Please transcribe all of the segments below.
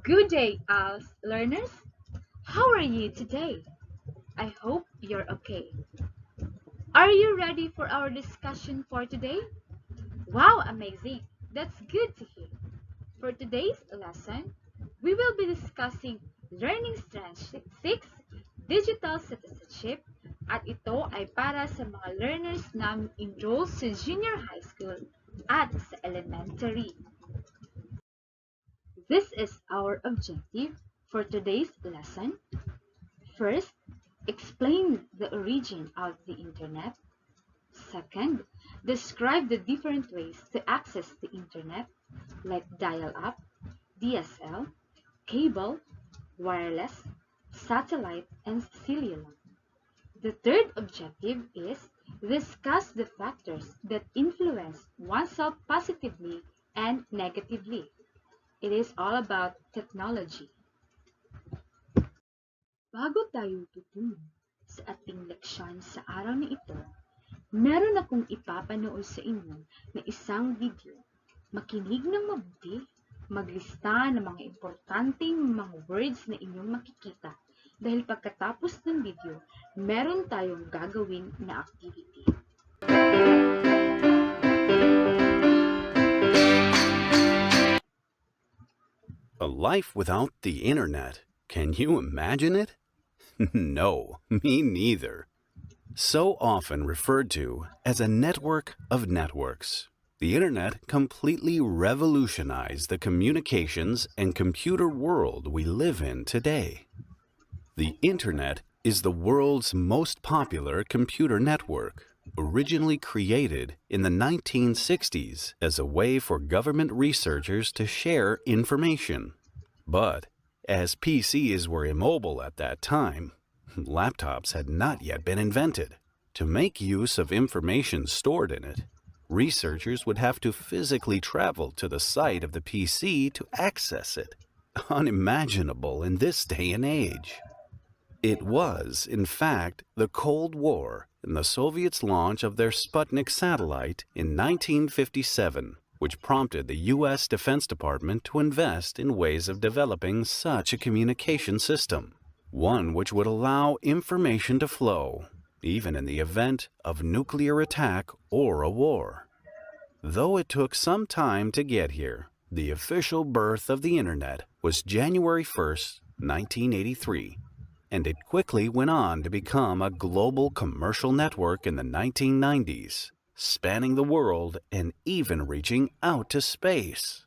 Good day, learners. How are you today? I hope you're okay. Are you ready for our discussion for today? Wow, amazing. That's good to hear. For today's lesson, we will be discussing Learning Strength 6, Digital Citizenship, at ito ay para sa mga learners na enroll sa junior high school at sa elementary. This is our objective for today's lesson. First, explain the origin of the Internet. Second, describe the different ways to access the Internet, like dial-up, DSL, cable, wireless, satellite, and cellular. The third objective is discuss the factors that influence oneself positively and negatively. It is all about technology. Bago tayo tutungo sa ating leksyon sa araw na ito, meron akong ipapanood sa inyo na isang video. Makinig ng mabuti, maglista ng mga importanteng mga words na inyong makikita dahil pagkatapos ng video, meron tayong gagawin na activity. A life without the internet. Can you imagine it? No, me neither. So often referred to as a network of networks, the internet completely revolutionized the communications and computer world we live in today. The internet is the world's most popular computer network, originally created in the 1960s as a way for government researchers to share information. But as PCs were immobile at that time, laptops had not yet been invented. To make use of information stored in it, researchers would have to physically travel to the site of the PC to access it. Unimaginable in this day and age. It was, in fact, the Cold War and the Soviets' launch of their Sputnik satellite in 1957, which prompted the U.S. Defense Department to invest in ways of developing such a communication system, one which would allow information to flow, even in the event of nuclear attack or a war. Though it took some time to get here, the official birth of the Internet was January 1st, 1983, and it quickly went on to become a global commercial network in the 1990s, spanning the world and even reaching out to space.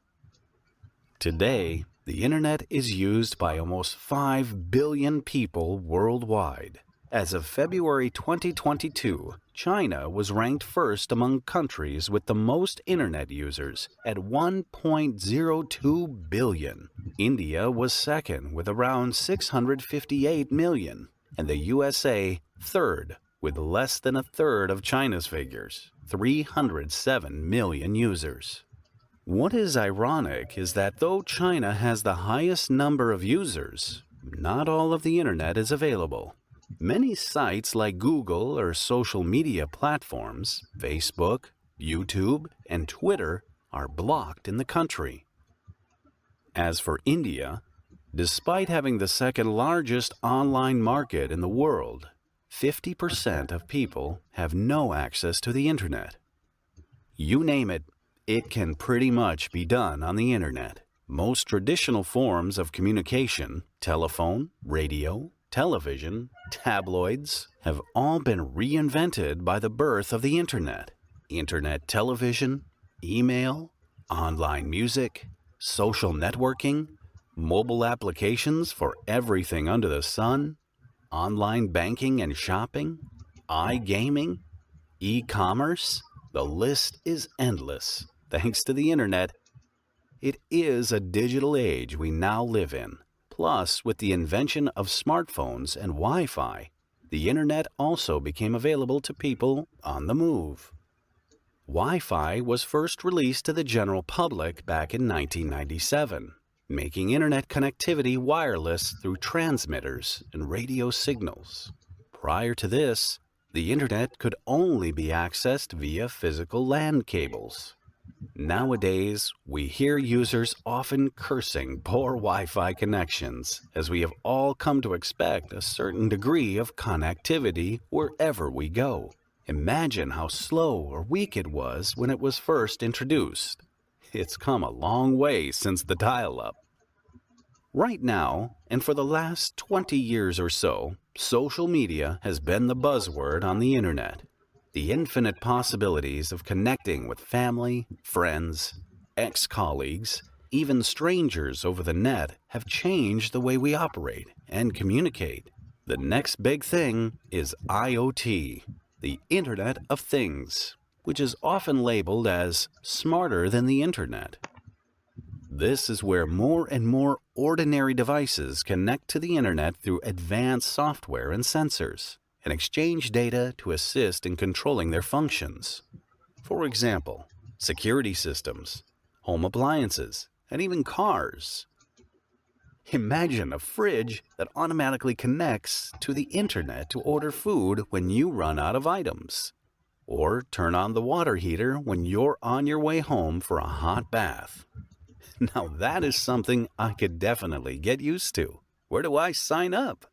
Today, the Internet is used by almost 5 billion people worldwide. As of February 2022, China was ranked first among countries with the most Internet users at 1.02 billion. India was second with around 658 million, and the USA third with less than a third of China's figures, 307 million users. What is ironic is that though China has the highest number of users, not all of the Internet is available. Many sites like Google or social media platforms, Facebook, YouTube, and Twitter are blocked in the country. As for India, despite having the second largest online market in the world, 50% of people have no access to the Internet. You name it, it can pretty much be done on the Internet. Most traditional forms of communication, telephone, radio, television, tabloids, have all been reinvented by the birth of the Internet. Internet television, email, online music, social networking, mobile applications for everything under the sun, online banking and shopping, iGaming, e-commerce, the list is endless. Thanks to the Internet, it is a digital age we now live in. Plus, with the invention of smartphones and Wi-Fi, the Internet also became available to people on the move. Wi-Fi was first released to the general public back in 1997, making Internet connectivity wireless through transmitters and radio signals. Prior to this, the Internet could only be accessed via physical LAN cables. Nowadays, we hear users often cursing poor Wi-Fi connections, as we have all come to expect a certain degree of connectivity wherever we go. Imagine how slow or weak it was when it was first introduced. It's come a long way since the dial-up. Right now, and for the last 20 years or so, social media has been the buzzword on the internet. The infinite possibilities of connecting with family, friends, ex-colleagues, even strangers over the net have changed the way we operate and communicate. The next big thing is IoT, the Internet of Things, which is often labeled as smarter than the internet. This is where more and more ordinary devices connect to the internet through advanced software and sensors, and exchange data to assist in controlling their functions. For example, security systems, home appliances, and even cars. Imagine a fridge that automatically connects to the internet to order food when you run out of items, or turn on the water heater when you're on your way home for a hot bath. Now that is something I could definitely get used to. Where do I sign up?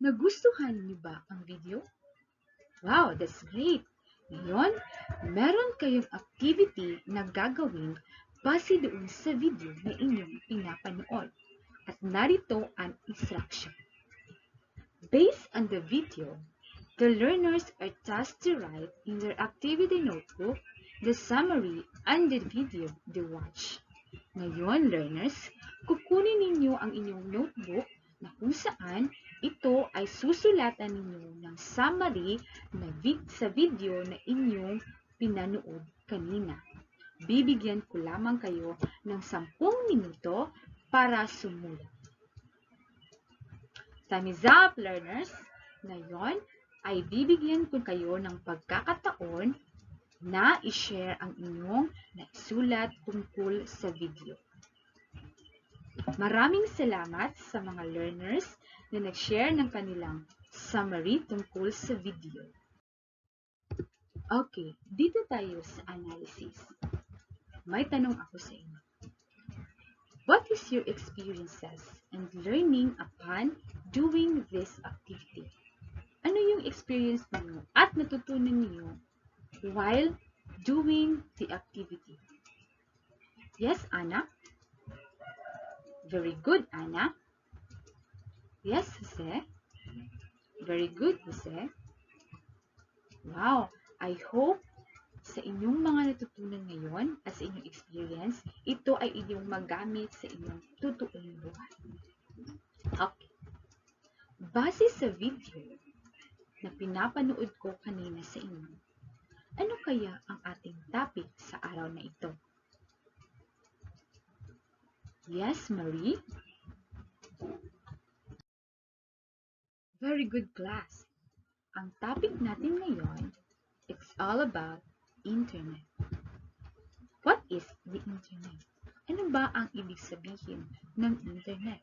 Nagustuhan niyo ba ang video? Wow, that's great! Ngayon, meron kayong activity na gagawin base doon sa video na inyong pinapanood. At narito ang instruction. Based on the video, the learners are tasked to write in their activity notebook the summary and the video they watch. Ngayon, learners, kukunin ninyo ang inyong notebook na kung saan ito ay susulatan ninyo ng summary na sa video na inyong pinanood kanina. Bibigyan ko lamang kayo ng 10 minuto para sumulat. Time is up, learners! Ngayon ay bibigyan ko kayo ng pagkakataon na i-share ang inyong naisulat tungkol sa video. Maraming salamat sa mga learners na nag-share ng kanilang summary tungkol sa video. Okay, dito tayo sa analysis. May tanong ako sa inyo. What is your experiences and learning upon doing this activity? Ano yung experience niyo at natutunan niyo while doing the activity? Yes, Anna? Very good, Anna. Yes, Jose? Very good, Jose. Wow, I hope sa inyong mga natutunan ngayon at sa inyong experience, ito ay inyong magamit sa inyong totoong buhay. Okay. Base sa video na pinapanood ko kanina sa inyo, ano kaya ang ating topic sa araw na ito? Yes, Marie? Very good, class. Ang topic natin ngayon, it's all about internet. What is the internet? Ano ba ang ibig sabihin ng internet?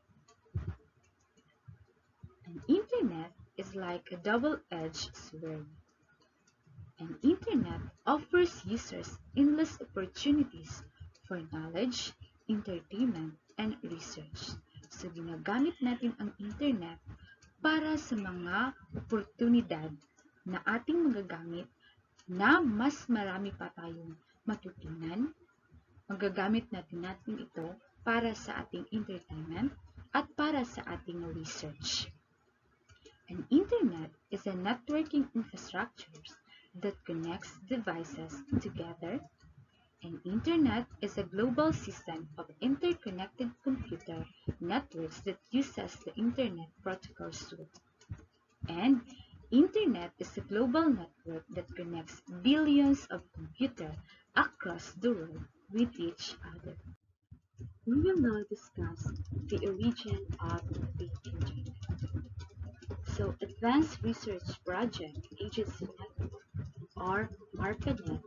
An internet is like a double-edged sword. An internet offers users endless opportunities for knowledge, entertainment, and research. So, ginagamit natin ang internet para sa mga oportunidad na ating magagamit na mas marami pa tayong matutunan. Magagamit natin ito para sa ating entertainment at para sa ating research. An internet is a networking infrastructure that connects devices together. An internet is a global system of interconnected computer networks that uses the Internet Protocol Suite. And Internet is a global network that connects billions of computers across the world with each other. We will now discuss the origin of the Internet. So, Advanced Research Project Agency Network, or ARPANET,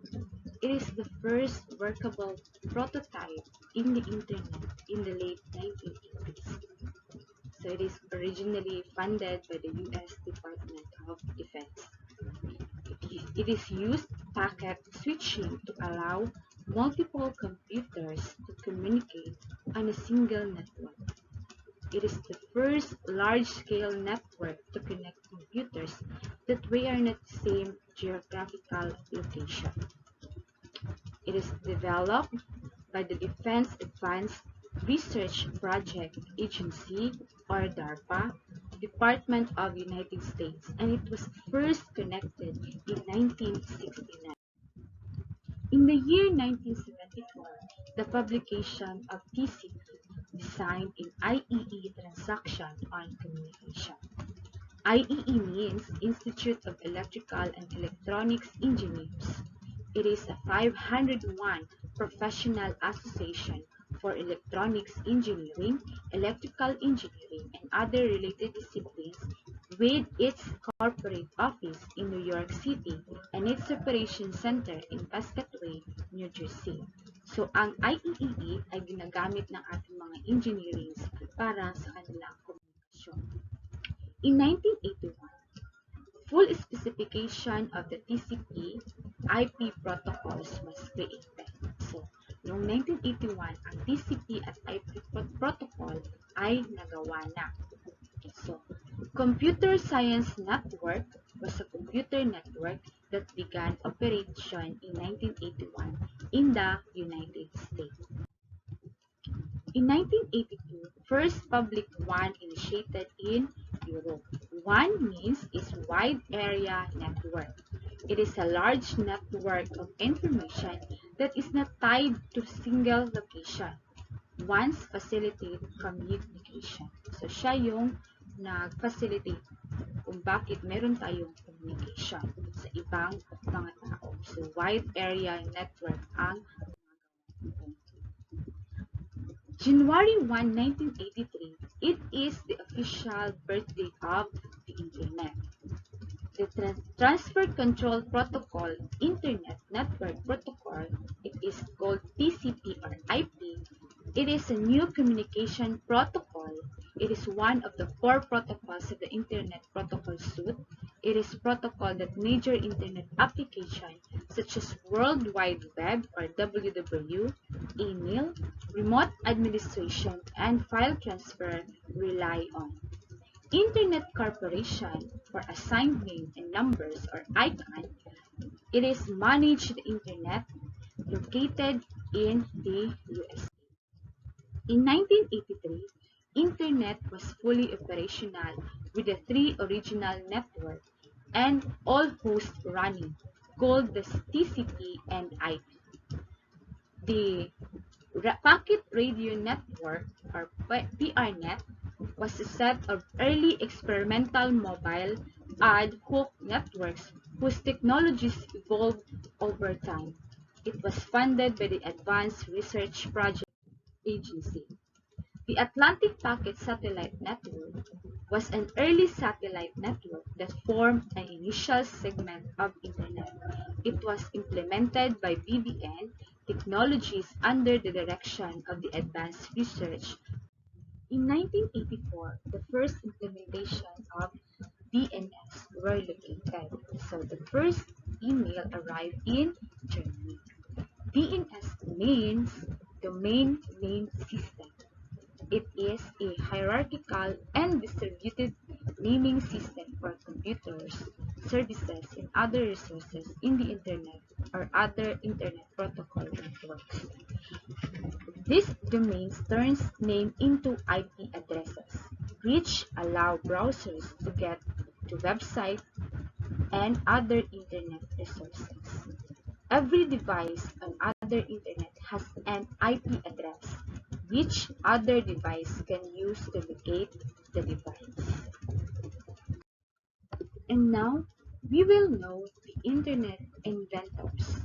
it is the first workable prototype in the Internet in the late 1980s. So it is originally funded by the U.S. Department of Defense. It is used packet switching to allow multiple computers to communicate on a single network. It is the first large-scale network to connect computers that were in the same geographical location. It is developed by the Defense Advanced Research Project Agency, or DARPA, Department of United States, and it was first connected in 1969. In the year 1974, the publication of TCP, designed in IEEE Transaction on Communication. IEE means Institute of Electrical and Electronics Engineers. It is a 501 professional association for electronics engineering, electrical engineering, and other related disciplines, with its corporate office in New York City and its operations center in Piscataway, New Jersey. So, ang IEEE ay ginagamit ng ating mga engineerings para sa kanilang komunikasyon. In 1981, full specification of the TCP IP protocols was created. So, noong 1981, ang TCP at IP protocol ay nagawa na. So, Computer Science Network was a computer network that began operation in 1981 in the United States. In 1982, first public WAN initiated in Europe. WAN means is Wide Area Network. It is a large network of information that is not tied to single location. WANs facilitate communication. So, siya yung nag-facilitate kung bakit meron tayong communication sa ibang mga tao. So, Wide Area Network ang January 1, 1983, it is the official birthday of the Internet. The Transfer Control Protocol Internet Network Protocol, it is called TCP or IP. It is a new communication protocol. It is one of the 4 protocols of the Internet Protocol suite. It is a protocol that major Internet applications such as World Wide Web or WWW, email, remote administration, and file transfer rely on. Internet Corporation, for assigned name and numbers or ICANN, it is managed the Internet located in the USA. In 1983, Internet was fully operational with the 3 original networks and all hosts running, called the TCP and IP. The Packet Radio Network, or PRNet, was a set of early experimental mobile ad hoc networks whose technologies evolved over time. It was funded by the Advanced Research Project Agency. The Atlantic Packet Satellite Network was an early satellite network that formed an initial segment of Internet. It was implemented by BBN Technologies under the direction of the Advanced Research. In 1984, the first implementation of DNS were located. So the first email arrived in Germany. DNS means Domain Name System. It is a hierarchical and distributed naming system for computers, services, and other resources in the Internet or other Internet protocol networks. This domains turns name into IP addresses, which allow browsers to get to websites and other Internet resources. Every device on other Internet has an IP address, which other device can use to locate the device. And now, we will know the Internet inventors.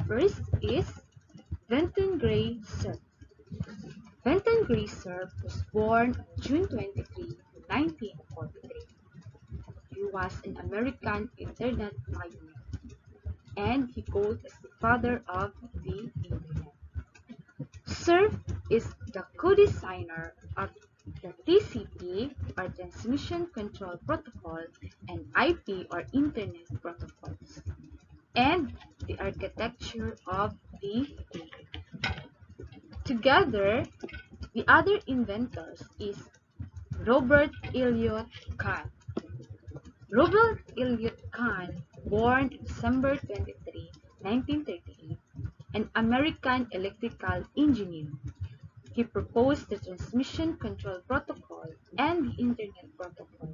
First is Venton Gray Cerf. Venton Gray Cerf was born on June 23, 1943. He was an American Internet pioneer, and he called as the father of the Internet. Cerf is the co-designer of the TCP or Transmission Control Protocol and IP or Internet protocols, and the architecture of the Internet. Together, the other inventors is Robert Elliott Kahn. Robert Elliott Kahn, born December 23, 1938, an American electrical engineer. He proposed the Transmission Control Protocol and the Internet Protocol,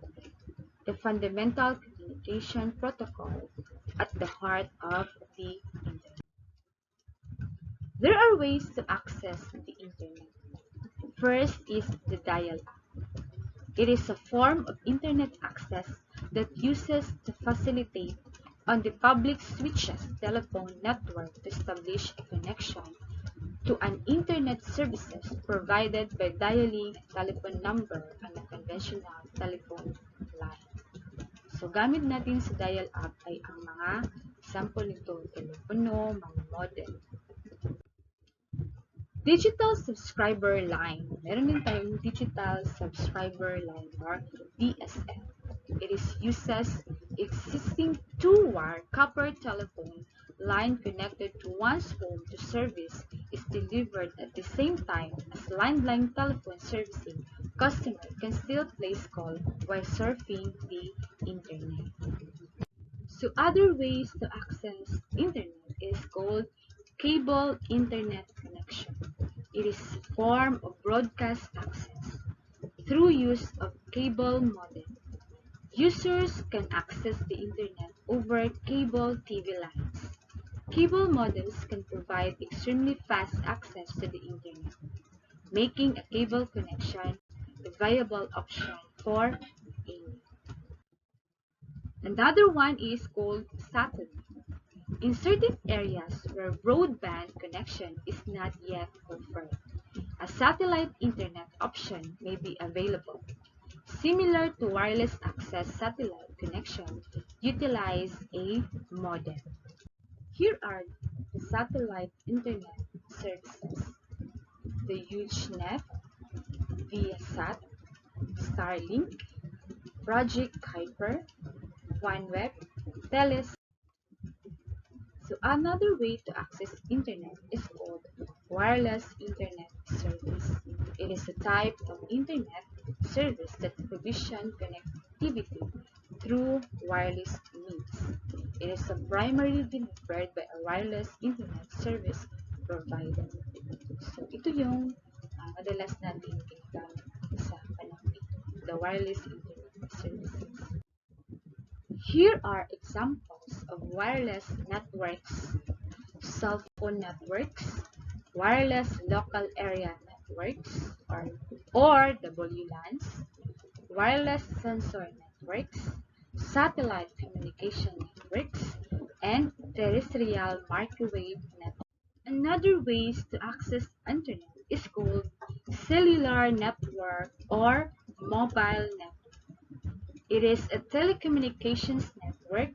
the fundamental communication protocol at the heart of the Internet. There are ways to access the Internet. First is the dial-up. It is a form of Internet access that uses to facilitate on the public switches telephone network to establish a connection to an Internet services provided by dialing a telephone number on a conventional telephone line. So, gamit natin sa dial-up ay ang mga example nito, telepono, mga modem. Digital subscriber line. Meron din tayong digital subscriber line or DSL. It uses existing two-wire copper telephone line connected to one's home to service is delivered at the same time as landline telephone servicing. Customer can still place call while surfing the internet. So other ways to access internet is called cable internet connection. It is a form of broadcast access through use of cable modem. Users can access the internet over cable TV lines. Cable modems can provide extremely fast access to the internet, making a cable connection a viable option for any. Another one is called satellite. In certain areas where broadband connection is not yet confirmed, a satellite internet option may be available. Similar to wireless access, satellite connection utilize a modem. Here are the satellite internet services: the HughesNet, Viasat, Starlink, Project Kuiper, OneWeb, Telesat. So another way to access internet is called wireless internet service. It is a type of internet service that provisions connectivity through wireless means. It is primarily delivered by a wireless internet service provider. So ito yung madalas natin ginagamit sa panahon ito, the wireless internet services. Here are examples of wireless networks: cell phone networks, wireless local area networks or WLANs, wireless sensor networks, satellite communication networks, and terrestrial microwave networks. Another ways to access internet is called cellular network or mobile network. It is a telecommunications network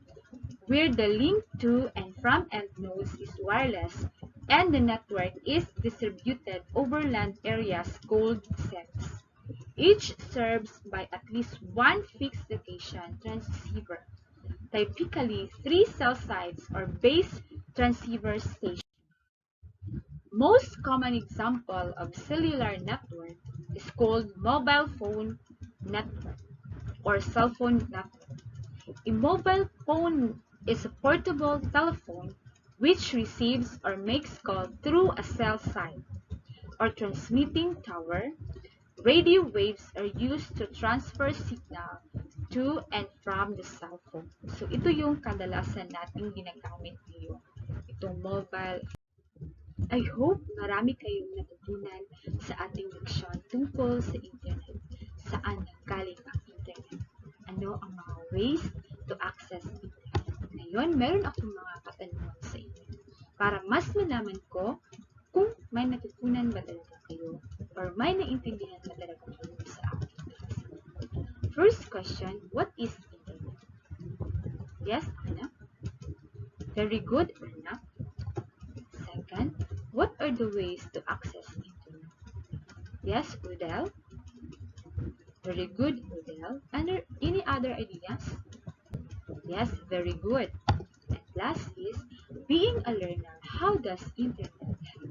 where the link to and from end nodes is wireless and the network is distributed over land areas called cells. Each serves by at least one fixed location transceiver, typically 3 cell sites or base transceiver stations. Most common example of cellular network is called mobile phone network or cell phone network. A mobile phone is a portable telephone which receives or makes call through a cell site or transmitting tower. Radio waves are used to transfer signal to and from the cell phone. So ito yung kadalasan nating ginagamit ngayon, itong mobile. I hope marami kayong natutunan sa ating leksyon tungkol sa internet. Saan nanggaling ang internet? Ano ang mga ways to access internet? Ngayon, meron akong mga katanungan sa inyo para mas malaman ko kung may natutunan ba talaga kayo or may naintindihan ba talaga kayo sa aking class. First question, what is internet? Yes, Anna? Very good, Anna. Second, what are the ways to access internet? Yes, Udel? Very good, Odell. Any other ideas? Yes, very good. And last is, being a learner, how does internet help you?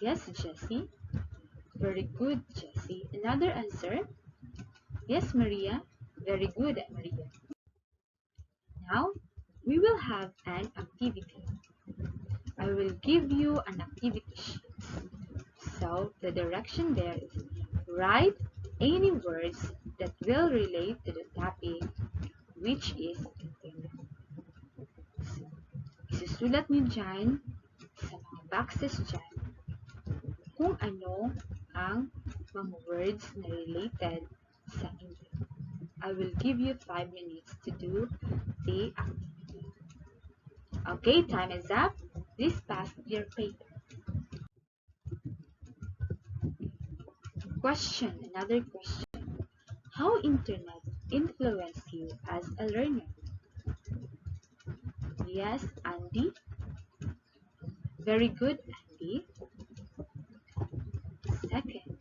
Yes, Jessie. Very good, Jessie. Another answer? Yes, Maria. Very good, Maria. Now, we will have an activity. I will give you an activity sheet. So, the direction there is write any words that will relate to the topic, which is internet. So, isusulat niyo dyan sa mga boxes dyan kung ano ang mga words na related sa internet. I will give you 5 minutes to do the activity. Okay, time is up. Please pass your paper. Question, another question. How internet influenced you as a learner? Yes, Andy. Very good, Andy. Second,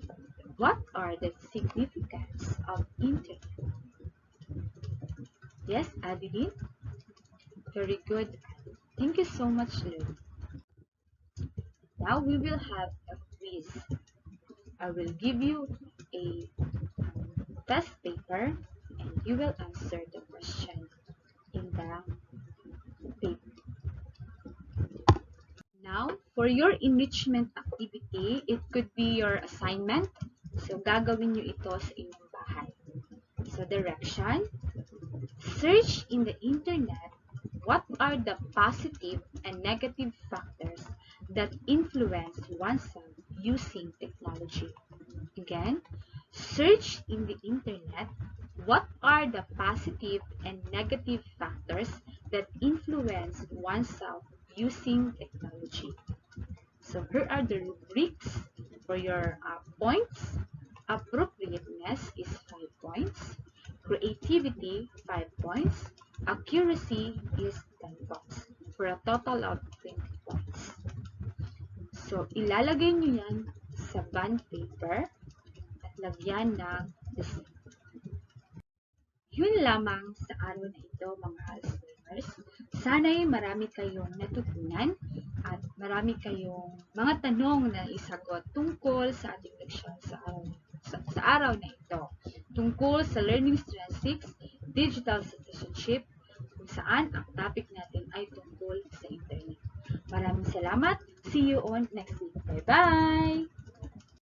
what are the significance of internet? Yes, Adeline. Very good. Thank you so much, Lou. Now we will have a quiz. I will give you a test paper and you will answer the question in the paper. Now, for your enrichment activity, it could be your assignment. So, gagawin nyo ito sa inyong bahay. So, direction. Search in the internet what are the positive and negative factors that influence oneself using technology. Again, search in the internet what are the positive and negative factors that influence oneself using technology. So here are the rubrics for your points. Appropriateness is 5 points. Creativity, 5 points. Accuracy is 10 points for a total of 20 points. So, ilalagay nyo yan sa bond paper at lagyan ng design. Yun lamang sa araw na ito, mga learners. Sana'y marami kayong natutunan at marami kayong mga tanong na isagot tungkol sa ating leksyon sa araw na ito. Tungkol sa Learning Strand 6, Digital Citizenship, kung saan ang topic natin ay tungkol sa internet. Maraming salamat. See you on next week. Bye-bye!